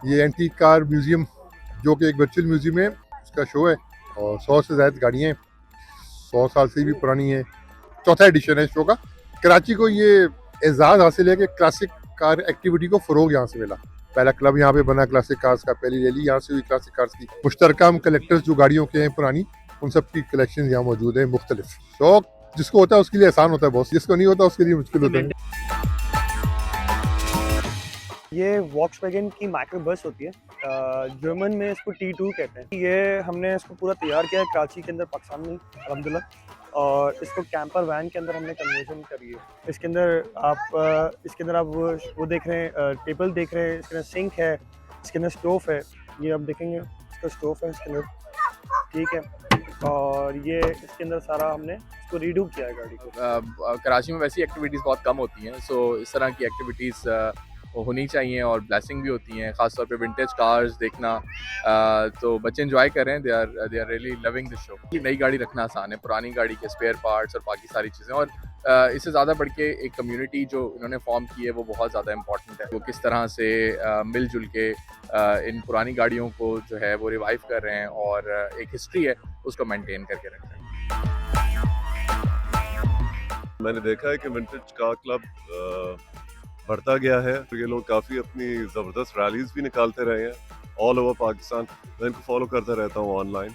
ये antique car museum जो कि एक वर्चुअल म्यूजियम है, उसका शो है और 100 से ज़्यादा गाड़ियाँ हैं, 100 साल से भी पुरानी है। चौथा एडिशन है इस शो का। कराची को ये एजाज़ हासिल है कि क्लासिक कार एक्टिविटी को फ़रोग यहाँ से मिला। पहला क्लब यहाँ पे बना क्लासिक कार्स का, पहली रैली यहाँ से हुई क्लासिक कार्स की। मुश्तरका हम कलेक्टर्स जो गाड़ियों के हैं पुरानी, उन सब की कलेक्शन यहाँ मौजूद है मुख्तलिफ। शौक जिसको होता है उसके लिए आसान होता है बॉस, जिसको नहीं होता उसके लिए मुश्किल होता है। ये वॉक्सवैगन की माइक्रो बस होती है, जर्मन में इसको T2 कहते हैं। ये हमने इसको पूरा तैयार किया है कराची के अंदर, पाकिस्तान में अल्हम्दुलिल्लाह, और इसको कैंपर वैन के अंदर हमने कन्वर्जन करी है। इसके अंदर आप वो देख रहे हैं, टेबल देख रहे हैं, इसके अंदर सिंक है, इसके अंदर स्टोव है, ये आप देखेंगे इसका स्टोव है इसके अंदर, ठीक है। और ये इसके अंदर सारा हमने इसको रीडू किया है गाड़ी को। कराची में वैसी एक्टिविटीज़ बहुत कम होती हैं, सो इस तरह की एक्टिविटीज़ होनी चाहिए और ब्लेसिंग भी होती हैं, ख़ासतौर पे विंटेज कार्स देखना। तो बच्चे एंजॉय कर रहे हैं, they are really loving this show. नई गाड़ी रखना आसान है, पुरानी गाड़ी के स्पेयर पार्ट्स और बाकी सारी चीज़ें, और इससे ज़्यादा बढ़ के एक कम्युनिटी जो इन्होंने फॉर्म की है वो बहुत ज़्यादा इंपॉर्टेंट है। वो किस तरह से मिलजुल के इन पुरानी गाड़ियों को जो है वो रिवाइव कर रहे हैं और एक हिस्ट्री है उसको मेंटेन करके रख रहे हैं। मैंने देखा है कि विंटेज कार क्लब बढ़ता गया है। ये लोग काफ़ी अपनी ज़बरदस्त रैलीज भी निकालते रहे हैं ऑल ओवर पाकिस्तान। मैं इनको फॉलो करता रहता हूँ ऑनलाइन।